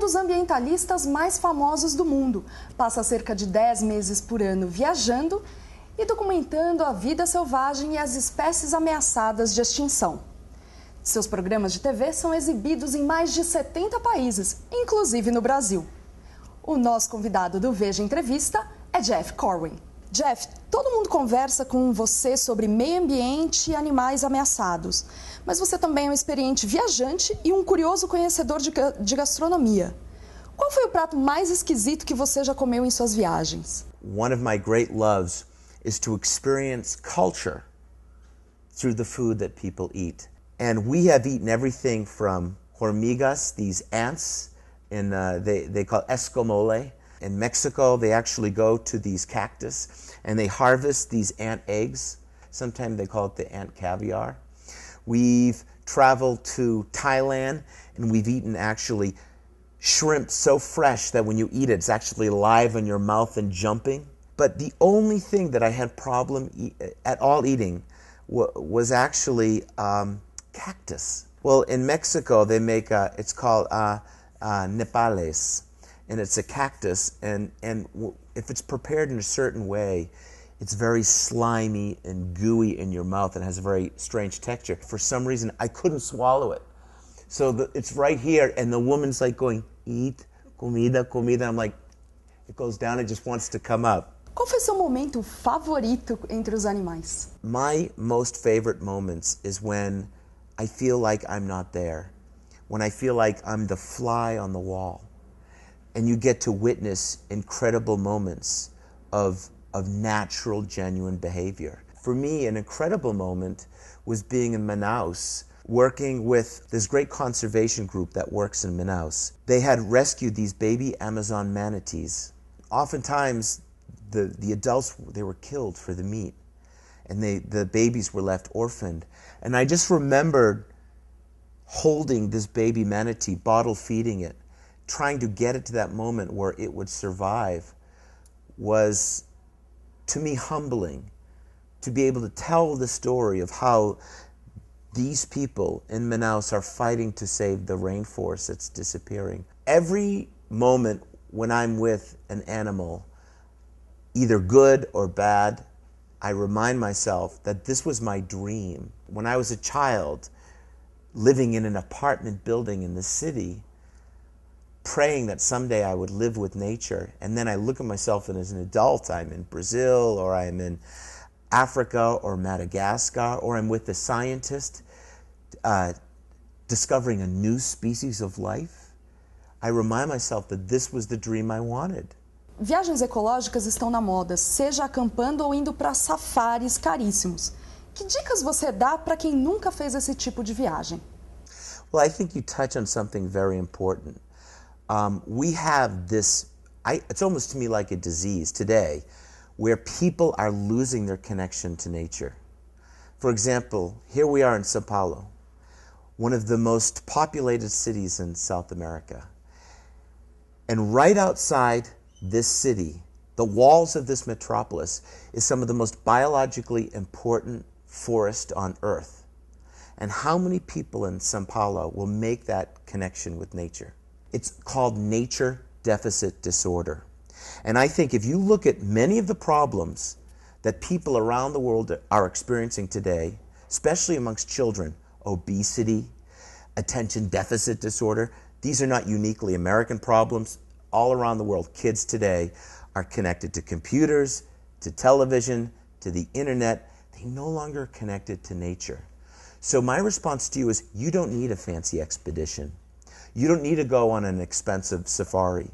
dos ambientalistas mais famosos do mundo. Passa cerca de 10 meses por ano viajando e documentando a vida selvagem e as espécies ameaçadas de extinção. Seus programas de TV são exibidos em mais de 70 países, inclusive no Brasil. O nosso convidado do VEJA Entrevista é Jeff Corwin. Jeff, todo mundo conversa com você sobre meio ambiente e animais ameaçados, mas você também é um experiente viajante e um curioso conhecedor de gastronomia. Qual foi o prato mais esquisito que você já comeu em suas viagens? One of my great loves is to experience culture through the food that people eat. And we have eaten everything from hormigas, these ants, they call escamole. In Mexico, they actually go to these cactus and they harvest these ant eggs. Sometimes they call it the ant caviar. We've traveled to Thailand and we've eaten actually shrimp so fresh that when you eat it, it's actually alive in your mouth and jumping. But the only thing that I had problem at all eating was actually cactus. Well, in Mexico, they make it's called nepales, and it's a cactus, and if it's prepared in a certain way, it's very slimy and gooey in your mouth and has a very strange texture. For some reason, I couldn't swallow it. So it's right here, and the woman's like going, eat, comida, comida. I'm like, it goes down, it just wants to come up. Qual foi seu momento favorito entre os animais? My most favorite moments is when I feel like I'm not there, when I feel like I'm the fly on the wall, and you get to witness incredible moments of natural, genuine behavior. For me, an incredible moment was being in Manaus, working with this great conservation group that works in Manaus. They had rescued these baby Amazon manatees. Oftentimes, the adults, they were killed for the meat, and the babies were left orphaned. And I just remembered holding this baby manatee, bottle feeding it, trying to get it to that moment where it would survive, was, to me, humbling. To be able to tell the story of how these people in Manaus are fighting to save the rainforest that's disappearing. Every moment when I'm with an animal, either good or bad, I remind myself that this was my dream. When I was a child, living in an apartment building in the city, praying that someday I would live with nature, and then I look at myself and as an adult, I'm in Brazil, or I'm in Africa, or Madagascar, or I'm with a scientist discovering a new species of life. I remind myself that this was the dream I wanted. Viagens ecológicas estão na moda, seja acampando ou indo para safaris caríssimos. Que dicas você dá para quem nunca fez esse tipo de viagem? Well, I think you touch on something very important. We have this, it's almost to me like a disease today, where people are losing their connection to nature. For example, here we are in Sao Paulo, one of the most populated cities in South America. And right outside this city, the walls of this metropolis, is some of the most biologically important forest on earth. And how many people in Sao Paulo will make that connection with nature? It's called nature deficit disorder. And I think if you look at many of the problems that people around the world are experiencing today, especially amongst children, obesity, attention deficit disorder, these are not uniquely American problems. All around the world, kids today are connected to computers, to television, to the internet. They no longer are connected to nature. So my response to you is, you don't need a fancy expedition. You don't need to go on an expensive safari.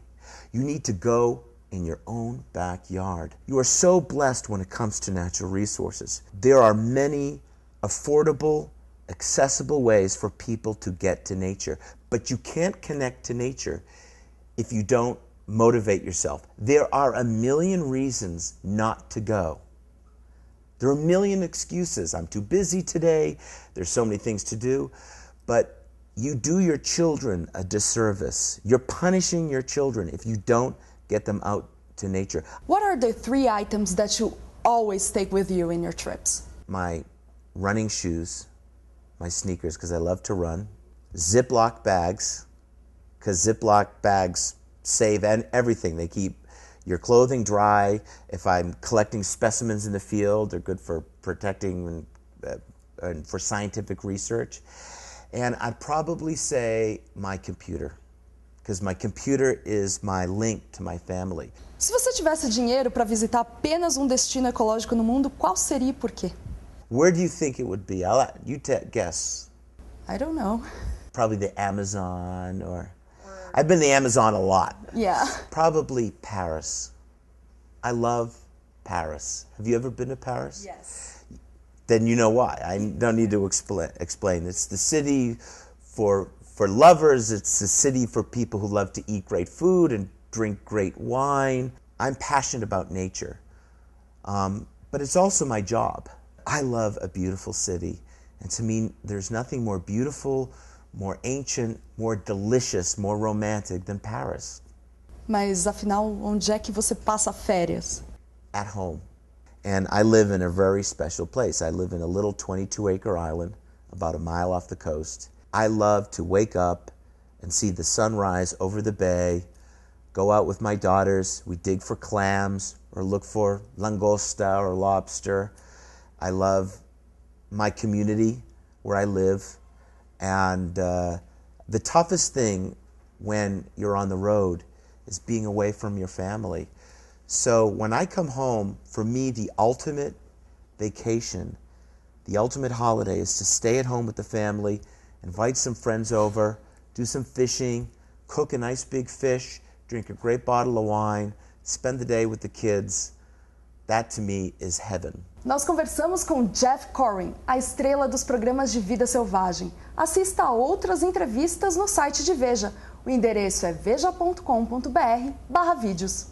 You need to go in your own backyard. You are so blessed when it comes to natural resources. There are many affordable, accessible ways for people to get to nature, but you can't connect to nature if you don't motivate yourself. There are a million reasons not to go. There are a million excuses. I'm too busy today. There's so many things to do. But you do your children a disservice. You're punishing your children if you don't get them out to nature. What are the 3 items that you always take with you in your trips? My running shoes, my sneakers, because I love to run, Ziploc bags, because Ziploc bags save everything. They keep your clothing dry. If I'm collecting specimens in the field, they're good for protecting and for scientific research. And I'd probably say my computer, because my computer is my link to my family. Se você tivesse dinheiro para visitar apenas um destino ecológico no mundo, qual seria e por quê? Where do you think it would be? You guess. I don't know. Probably the Amazon or... I've been to the Amazon a lot. Yeah. Probably Paris. I love Paris. Have you ever been to Paris? Yes. Then you know why. I don't need to explain. It's the city for lovers. It's the city for people who love to eat great food and drink great wine. I'm passionate about nature, but it's also my job. I love a beautiful city, and to me, there's nothing more beautiful, more ancient, more delicious, more romantic than Paris. Mas afinal, onde é que você passa férias? At home. And I live in a very special place. I live in a little 22-acre island, about a mile off the coast. I love to wake up and see the sunrise over the bay, go out with my daughters, we dig for clams or look for langosta or lobster. I love my community where I live. And the toughest thing when you're on the road is being away from your family. So when I come home, for me, the ultimate vacation, the ultimate holiday is to stay at home with the family, invite some friends over, do some fishing, cook a nice big fish, drink a great bottle of wine, spend the day with the kids. That to me is heaven. Nós conversamos com Jeff Corwin, a estrela dos programas de vida selvagem. Assista a outras entrevistas no site de Veja. O endereço é veja.com.br/vídeos.